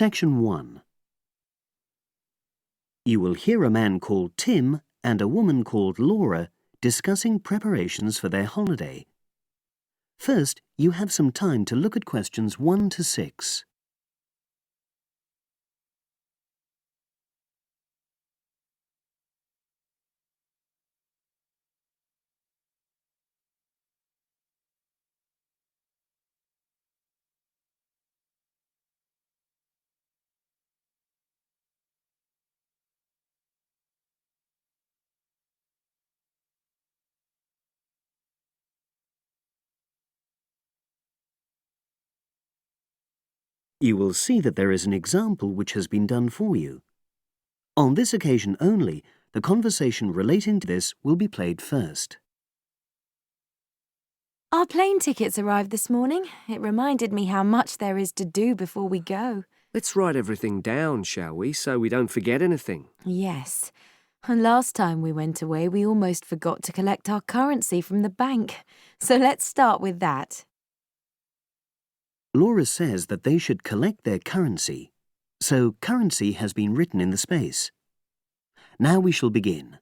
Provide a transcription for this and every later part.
Section 1. You will hear a man called Tim and a woman called Laura discussing preparations for their holiday. First, you have some time to look at questions 1 to 6. You will see that there is an example which has been done for you. On this occasion only, the conversation relating to this will be played first. Our plane tickets arrived this morning. It reminded me how much there is to do before we go. Let's write everything down, shall we, so we don't forget anything? Yes. And last time we went away, we almost forgot to collect our currency from the bank. So let's start with that. Laura says that they should collect their currency, so currency has been written in the space. Now we shall begin.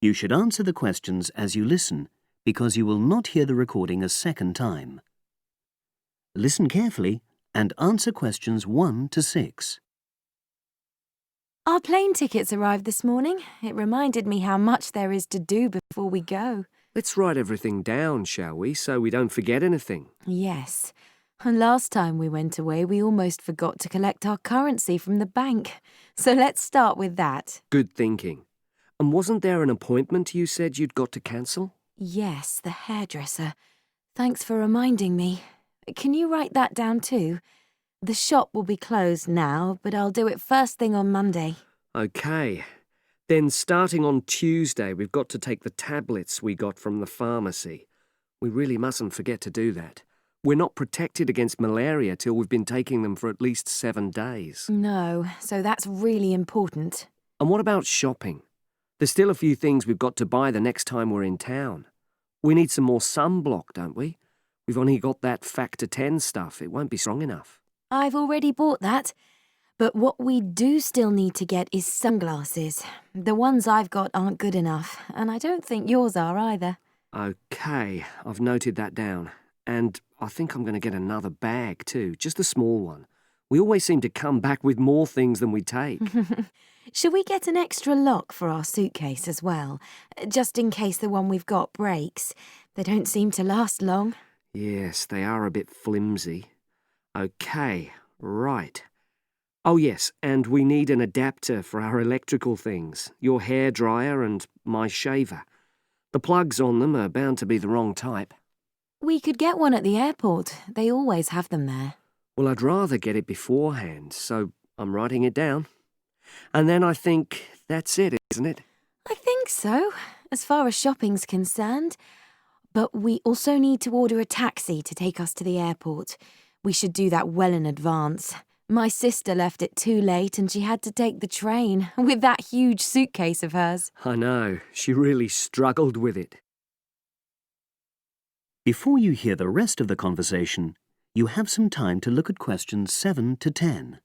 You should answer the questions as you listen, because you will not hear the recording a second time. Listen carefully and answer questions 1 to 6. Our plane tickets arrived this morning. It reminded me how much there is to do before we go. Let's write everything down, shall we, so we don't forget anything? Yes. And last time we went away, we almost forgot to collect our currency from the bank. So let's start with that. Good thinking. And wasn't there an appointment you said you'd got to cancel? Yes, the hairdresser. Thanks for reminding me. Can you write that down too? The shop will be closed now, but I'll do it first thing on Monday. OK. Then starting on Tuesday, we've got to take the tablets we got from the pharmacy. We really mustn't forget to do that. We're not protected against malaria till we've been taking them for at least 7 days. No, so that's really important. And what about shopping? There's still a few things we've got to buy the next time we're in town. We need some more sunblock, don't we? We've only got that factor 10 stuff. It won't be strong enough. I've already bought that. But what we do still need to get is sunglasses. The ones I've got aren't good enough, and I don't think yours are either. OK, I've noted that down. And I think I'm going to get another bag too, just a small one. We always seem to come back with more things than we take. Should we get an extra lock for our suitcase as well, just in case the one we've got breaks? They don't seem to last long. Yes, they are a bit flimsy. OK, right. Oh yes, and we need an adapter for our electrical things, your hairdryer and my shaver. The plugs on them are bound to be the wrong type. We could get one at the airport. They always have them there. Well, I'd rather get it beforehand, so I'm writing it down. And then I think that's it, isn't it? I think so, as far as shopping's concerned. But we also need to order a taxi to take us to the airport. We should do that well in advance. My sister left it too late and she had to take the train with that huge suitcase of hers. I know, she really struggled with it. Before you hear the rest of the conversation, you have some time to look at questions 7 to 10.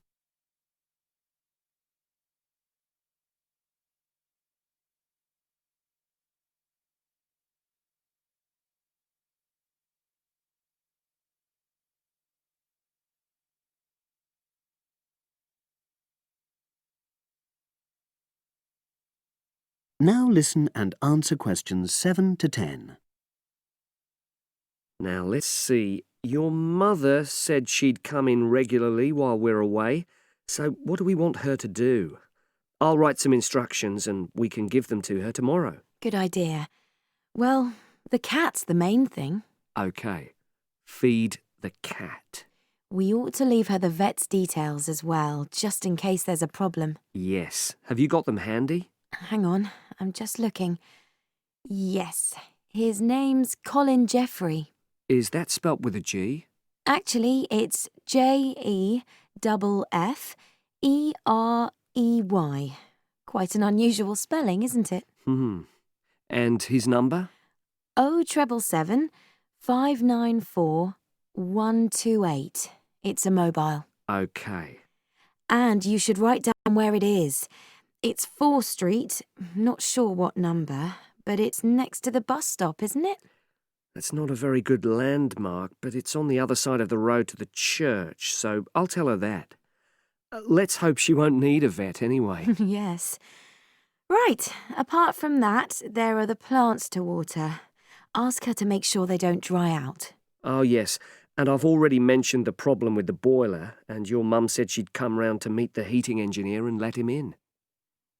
Now listen and answer questions 7 to 10. Now let's see. Your mother said she'd come in regularly while we're away, so what do we want her to do? I'll write some instructions and we can give them to her tomorrow. Good idea. Well, the cat's the main thing. OK. Feed the cat. We ought to leave her the vet's details as well, just in case there's a problem. Yes. Have you got them handy? Hang on, I'm just looking. Yes, his name's Colin Jeffrey. Is that spelt with a G? Actually, it's Jeffrey. Quite an unusual spelling, isn't it? And his number? 077 594 128. It's a mobile. OK. And you should write down where it is. It's 4th Street, not sure what number, but it's next to the bus stop, isn't it? That's not a very good landmark, but it's on the other side of the road to the church, so I'll tell her that. Let's hope she won't need a vet anyway. Yes. Right, apart from that, there are the plants to water. Ask her to make sure they don't dry out. Oh, yes, and I've already mentioned the problem with the boiler, and your mum said she'd come round to meet the heating engineer and let him in.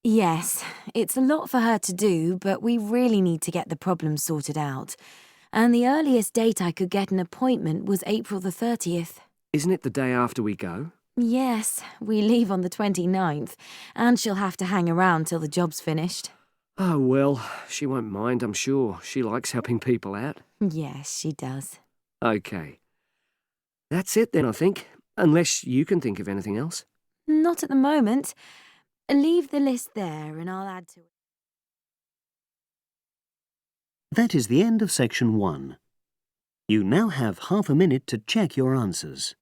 Yes, it's a lot for her to do, but we really need to get the problem sorted out. And the earliest date I could get an appointment was April the 30th. Isn't it the day after we go? Yes, we leave on the 29th, and she'll have to hang around till the job's finished. Oh, well, she won't mind, I'm sure. She likes helping people out. Yes, she does. OK. That's it then, I think. Unless you can think of anything else. Not at the moment. Leave the list there and I'll add to it. That is the end of section 1. You now have half a minute to check your answers.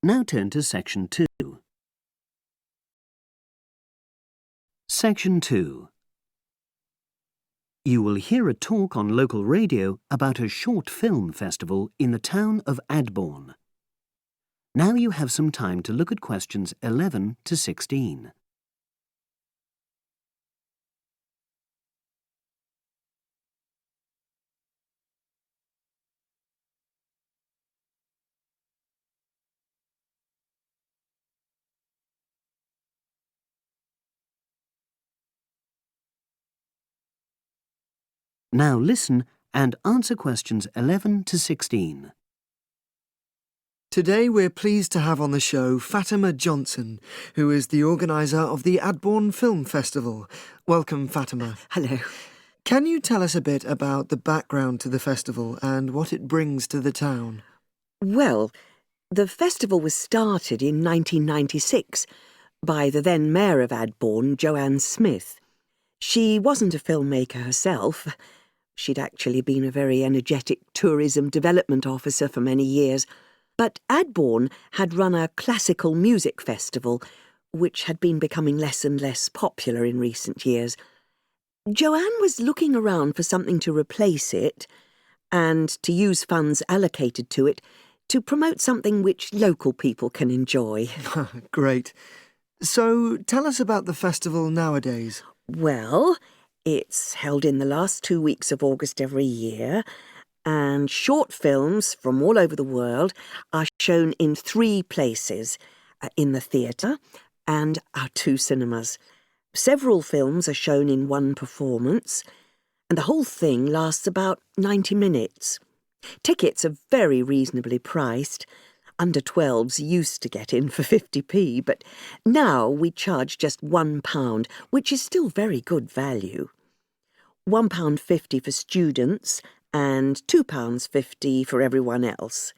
Now turn to section 2. Section 2. You will hear a talk on local radio about a short film festival in the town of Adbourne. Now you have some time to look at questions 11 to 16. Now listen and answer questions 11 to 16. Today we're pleased to have on the show Fatima Johnson, who is the organiser of the Adbourne Film Festival. Welcome, Fatima. Hello. Can you tell us a bit about the background to the festival and what it brings to the town? Well, the festival was started in 1996 by the then Mayor of Adbourne, Joanne Smith. She wasn't a filmmaker herself. She'd actually been a very energetic tourism development officer for many years. But Adbourne had run a classical music festival, which had been becoming less and less popular in recent years. Joanne was looking around for something to replace it and to use funds allocated to it to promote something which local people can enjoy. Great. So tell us about the festival nowadays. Well, it's held in the last 2 weeks of August every year, and short films from all over the world are shown in 3 places, in the theatre and our 2 cinemas. Several films are shown in one performance, and the whole thing lasts about 90 minutes. Tickets are very reasonably priced. Under 12s used to get in for 50p, but now we charge just £1, which is still very good value. £1.50 for students and £2.50 for everyone else.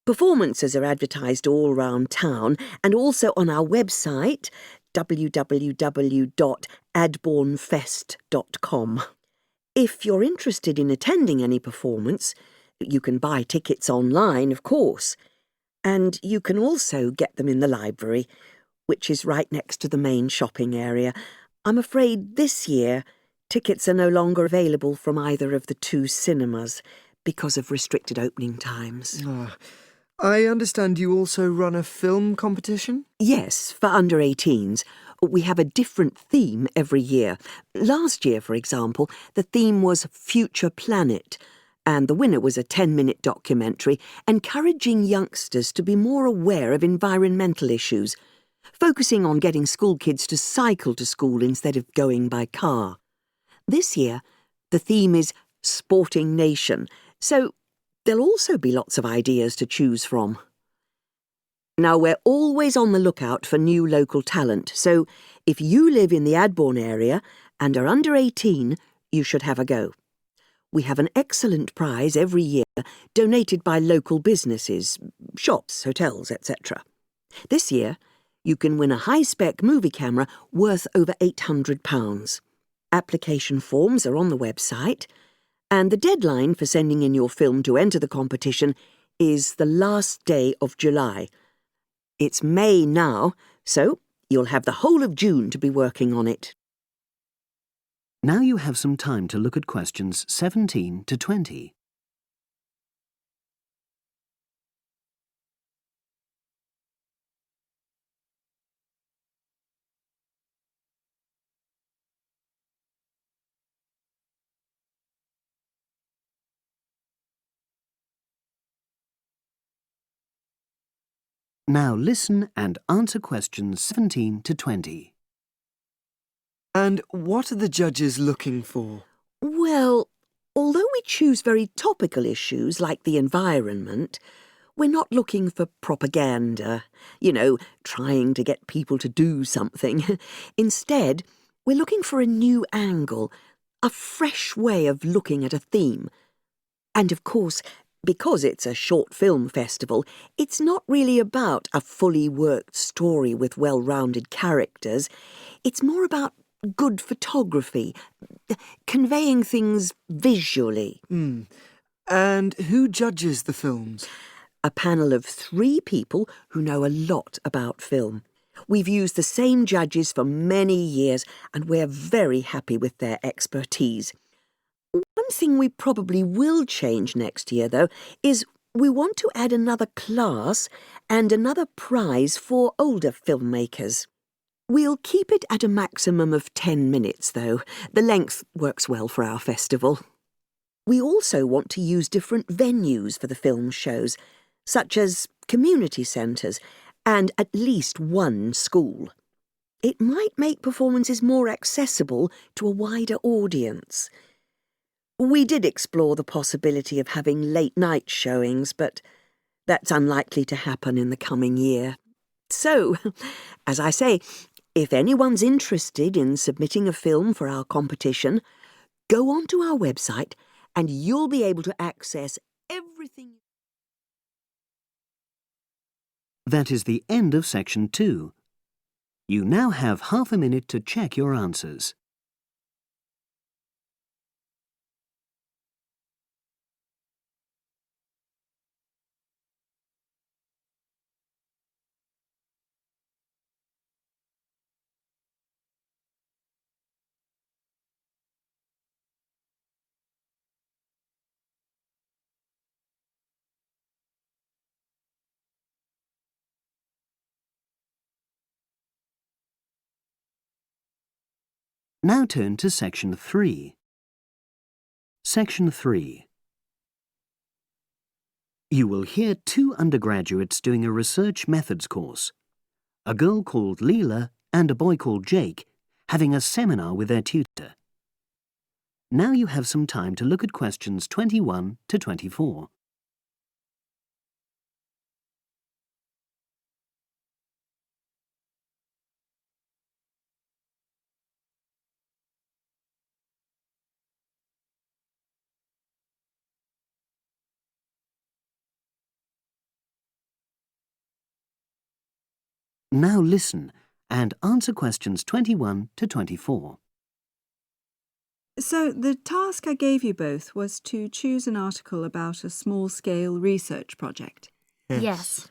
Performances are advertised all around town and also on our website, www.adbournefest.com. If you're interested in attending any performance, you can buy tickets online, of course. And you can also get them in the library, which is right next to the main shopping area. I'm afraid this year tickets are no longer available from either of the 2 cinemas because of restricted opening times. I understand you also run a film competition? Yes, for under 18s. We have a different theme every year. Last year, for example, the theme was Future Planet, and the winner was a 10-minute documentary encouraging youngsters to be more aware of environmental issues, focusing on getting school kids to cycle to school instead of going by car. This year, the theme is Sporting Nation, so there'll also be lots of ideas to choose from. Now, we're always on the lookout for new local talent, so if you live in the Adbourne area and are under 18, you should have a go. We have an excellent prize every year donated by local businesses, shops, hotels, etc. This year, you can win a high-spec movie camera worth over £800. Application forms are on the website, and the deadline for sending in your film to enter the competition is the last day of July. It's May now, so you'll have the whole of June to be working on it. Now you have some time to look at questions 17 to 20. Now listen and answer questions 17 to 20. And what are the judges looking for? Well, although we choose very topical issues like the environment, we're not looking for propaganda, trying to get people to do something. Instead, we're looking for a new angle, a fresh way of looking at a theme. And of course, because it's a short film festival, it's not really about a fully worked story with well-rounded characters. It's more about good photography, conveying things visually. And who judges the films? A panel of 3 people who know a lot about film. We've used the same judges for many years, and we're very happy with their expertise. One thing we probably will change next year, though, is we want to add another class and another prize for older filmmakers. We'll keep it at a maximum of 10 minutes, though. The length works well for our festival. We also want to use different venues for the film shows, such as community centres and at least one school. It might make performances more accessible to a wider audience. We did explore the possibility of having late-night showings, but that's unlikely to happen in the coming year. So, as I say, if anyone's interested in submitting a film for our competition, go onto our website and you'll be able to access everything. That is the end of section 2. You now have half a minute to check your answers. Now turn to section 3. Section 3. You will hear 2 undergraduates doing a research methods course. A girl called Leela and a boy called Jake having a seminar with their tutor. Now you have some time to look at questions 21 to 24. Now listen and answer questions 21 to 24. So the task I gave you both was to choose an article about a small-scale research project. Yes.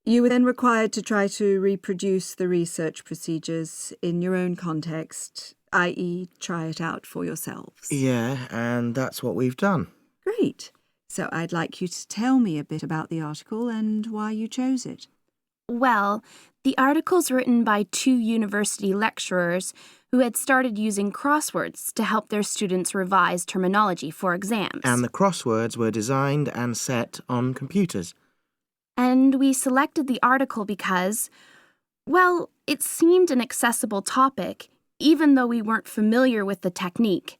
You were then required to try to reproduce the research procedures in your own context, i.e. try it out for yourselves. Yeah, and that's what we've done. Great. So I'd like you to tell me a bit about the article and why you chose it. Well, the article's written by 2 university lecturers who had started using crosswords to help their students revise terminology for exams. And the crosswords were designed and set on computers. And we selected the article because, well, it seemed an accessible topic, even though we weren't familiar with the technique.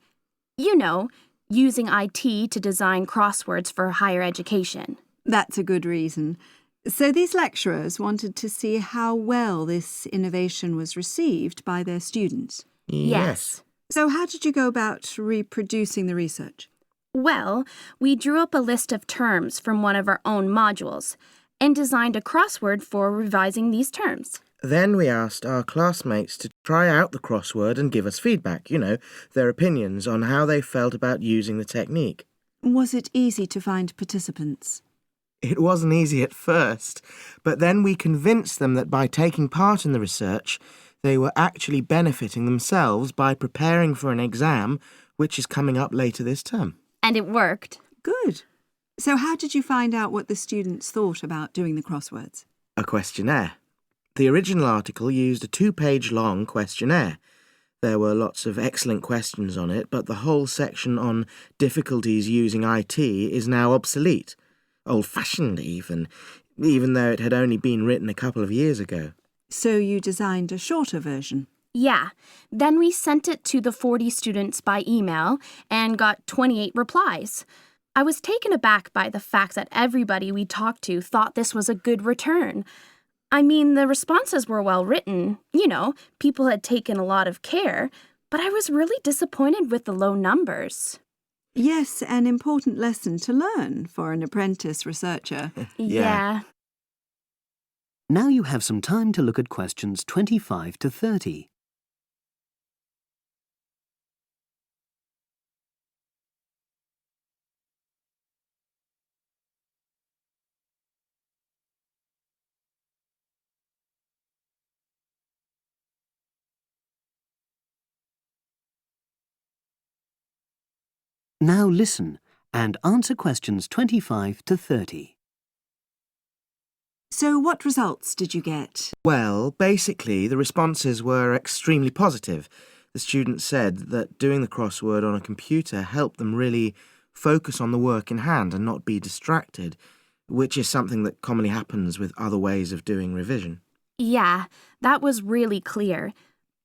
You know, using IT to design crosswords for higher education. That's a good reason. So these lecturers wanted to see how well this innovation was received by their students. Yes. So how did you go about reproducing the research? Well, we drew up a list of terms from one of our own modules and designed a crossword for revising these terms. Then we asked our classmates to try out the crossword and give us feedback, their opinions on how they felt about using the technique. Was it easy to find participants? It wasn't easy at first, but then we convinced them that by taking part in the research, they were actually benefiting themselves by preparing for an exam which is coming up later this term. And it worked. Good. So how did you find out what the students thought about doing the crosswords? A questionnaire. The original article used a 2-page long questionnaire. There were lots of excellent questions on it, but the whole section on difficulties using IT is now obsolete. Old-fashioned even though it had only been written a couple of years ago. So you designed a shorter version? Yeah. Then we sent it to the 40 students by email and got 28 replies. I was taken aback by the fact that everybody we talked to thought this was a good return. I mean, the responses were well written. People had taken a lot of care, but I was really disappointed with the low numbers. Yes, an important lesson to learn for an apprentice researcher. Yeah. Now you have some time to look at questions 25 to 30. Now listen and answer questions 25 to 30. So what results did you get? Well, basically, the responses were extremely positive. The students said that doing the crossword on a computer helped them really focus on the work in hand and not be distracted, which is something that commonly happens with other ways of doing revision. Yeah, that was really clear.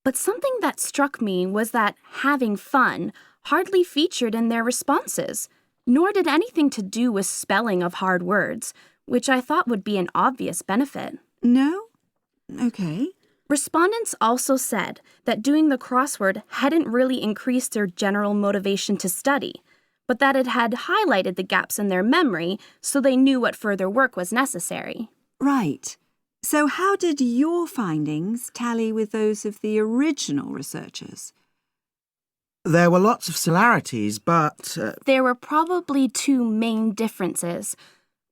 But something that struck me was that having fun hardly featured in their responses, nor did anything to do with spelling of hard words, which I thought would be an obvious benefit. No? Okay. Respondents also said that doing the crossword hadn't really increased their general motivation to study, but that it had highlighted the gaps in their memory so they knew what further work was necessary. Right. So how did your findings tally with those of the original researchers? There were lots of similarities, but... There were probably two main differences.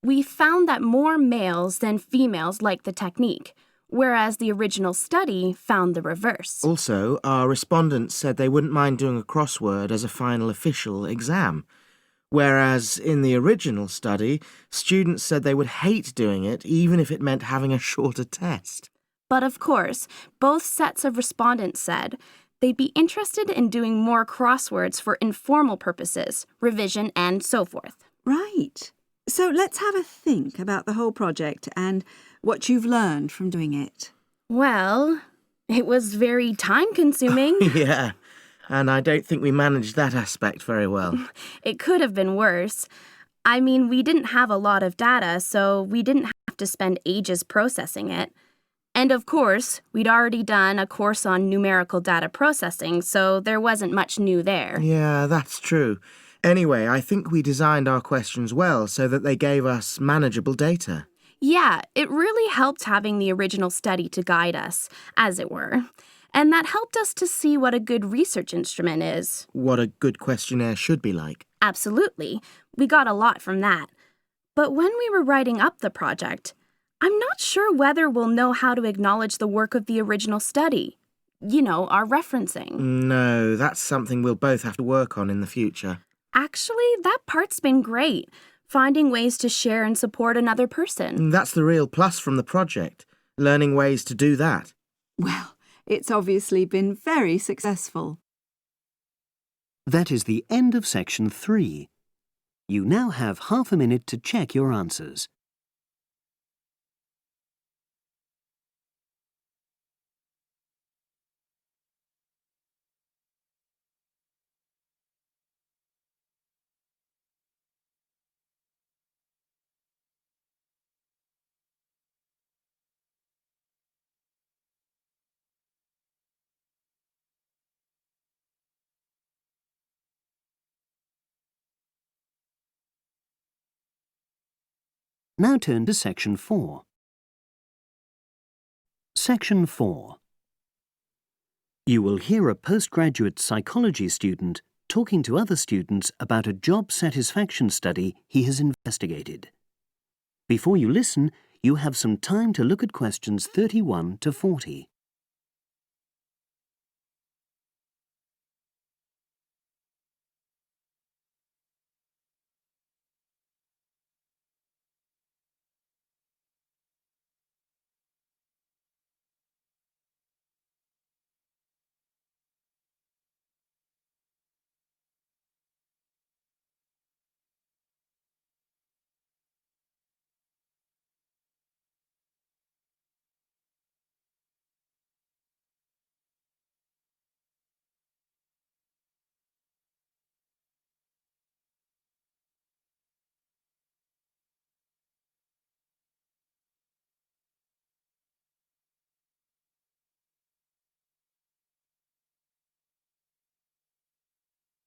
We found that more males than females liked the technique, whereas the original study found the reverse. Also, our respondents said they wouldn't mind doing a crossword as a final official exam, whereas in the original study, students said they would hate doing it even if it meant having a shorter test. But of course, both sets of respondents said they'd be interested in doing more crosswords for informal purposes, revision, and so forth. Right. So let's have a think about the whole project and what you've learned from doing it. Well, it was very time-consuming. Yeah, and I don't think we managed that aspect very well. It could have been worse. I mean, we didn't have a lot of data, so we didn't have to spend ages processing it. And of course, we'd already done a course on numerical data processing, so there wasn't much new there. Yeah, that's true. Anyway, I think we designed our questions well so that they gave us manageable data. Yeah, it really helped having the original study to guide us, as it were. And that helped us to see what a good research instrument is. What a good questionnaire should be like. Absolutely. We got a lot from that. But when we were writing up the project, I'm not sure whether we'll know how to acknowledge the work of the original study. Our referencing. No, that's something we'll both have to work on in the future. Actually, that part's been great. Finding ways to share and support another person. That's the real plus from the project, learning ways to do that. Well, it's obviously been very successful. That is the end of section 3. You now have half a minute to check your answers. Now turn to Section 4. Section 4. You will hear a postgraduate psychology student talking to other students about a job satisfaction study he has investigated. Before you listen, you have some time to look at questions 31 to 40.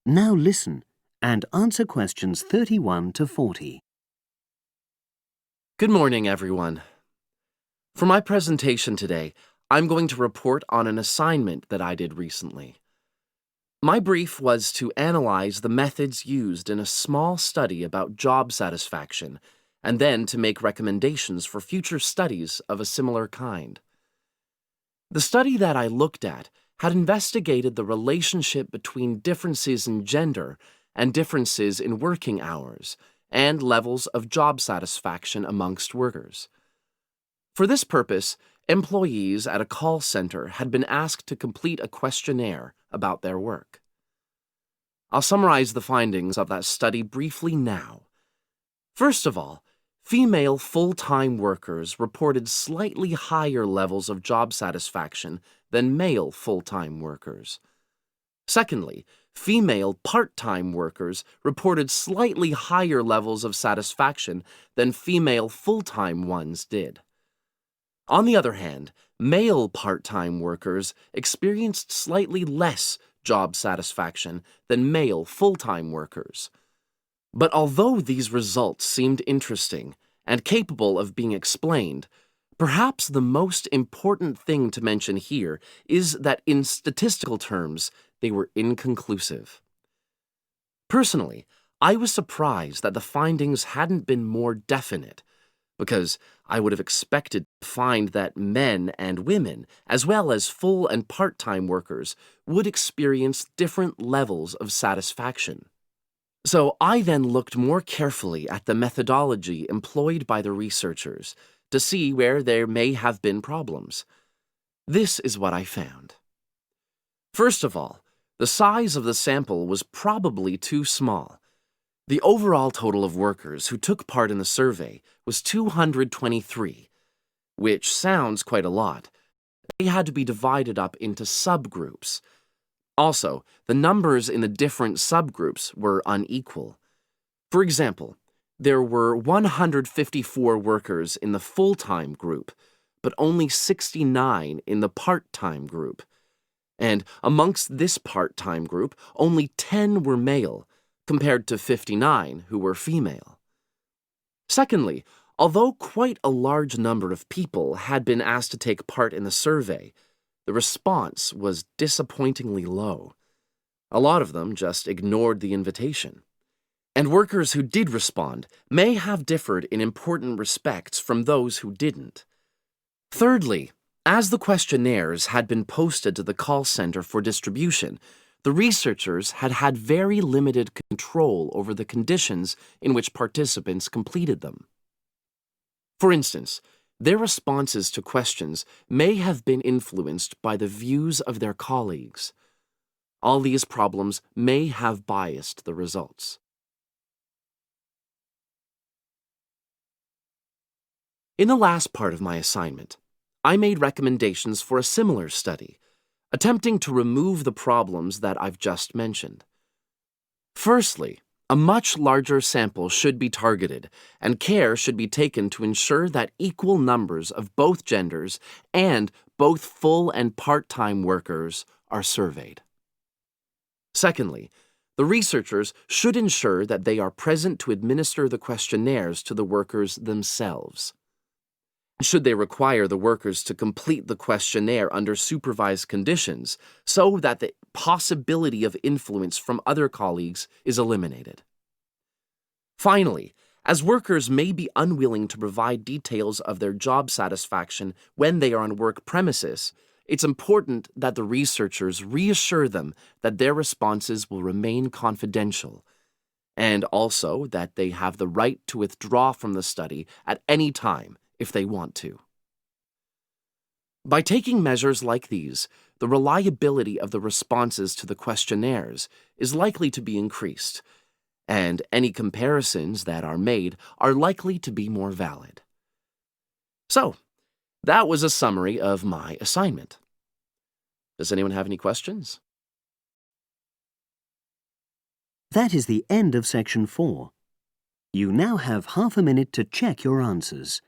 Now listen and answer questions 31 to 40. Good morning, everyone. For my presentation today, I'm going to report on an assignment that I did recently. My brief was to analyze the methods used in a small study about job satisfaction, and then to make recommendations for future studies of a similar kind. The study that I looked at had investigated the relationship between differences in gender and differences in working hours and levels of job satisfaction amongst workers. For this purpose, employees at a call center had been asked to complete a questionnaire about their work. I'll summarize the findings of that study briefly now. First of all, female full-time workers reported slightly higher levels of job satisfaction than male full-time workers. Secondly, female part-time workers reported slightly higher levels of satisfaction than female full-time ones did. On the other hand, male part-time workers experienced slightly less job satisfaction than male full-time workers. But although these results seemed interesting and capable of being explained, perhaps the most important thing to mention here is that in statistical terms, they were inconclusive. Personally, I was surprised that the findings hadn't been more definite, because I would have expected to find that men and women, as well as full and part-time workers, would experience different levels of satisfaction. So I then looked more carefully at the methodology employed by the researchers to see where there may have been problems. This is what I found. First of all, the size of the sample was probably too small. The overall total of workers who took part in the survey was 223, which sounds quite a lot. They had to be divided up into subgroups. Also, the numbers in the different subgroups were unequal. For example, there were 154 workers in the full-time group, but only 69 in the part-time group. And amongst this part-time group, only 10 were male, compared to 59 who were female. Secondly, although quite a large number of people had been asked to take part in the survey, the response was disappointingly low. A lot of them just ignored the invitation. And workers who did respond may have differed in important respects from those who didn't. Thirdly, as the questionnaires had been posted to the call center for distribution, the researchers had had very limited control over the conditions in which participants completed them. For instance, their responses to questions may have been influenced by the views of their colleagues. All these problems may have biased the results. In the last part of my assignment, I made recommendations for a similar study, attempting to remove the problems that I've just mentioned. Firstly, a much larger sample should be targeted, and care should be taken to ensure that equal numbers of both genders and both full and part-time workers are surveyed. Secondly, The researchers should ensure that they are present to administer the questionnaires to the workers themselves. Should they require the workers to complete the questionnaire under supervised conditions so that the possibility of influence from other colleagues is eliminated. Finally, as workers may be unwilling to provide details of their job satisfaction when they are on work premises, it's important that the researchers reassure them that their responses will remain confidential, and also that they have the right to withdraw from the study at any time if they want to. By taking measures like these, the reliability of the responses to the questionnaires is likely to be increased, and any comparisons that are made are likely to be more valid. So, that was a summary of my assignment. Does anyone have any questions? That is the end of section 4. You now have half a minute to check your answers.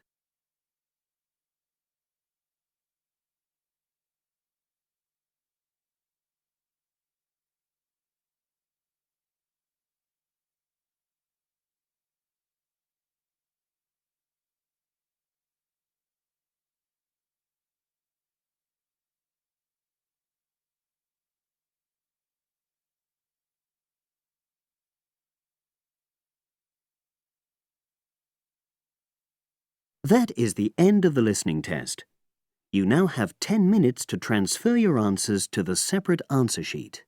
That is the end of the listening test. You now have 10 minutes to transfer your answers to the separate answer sheet.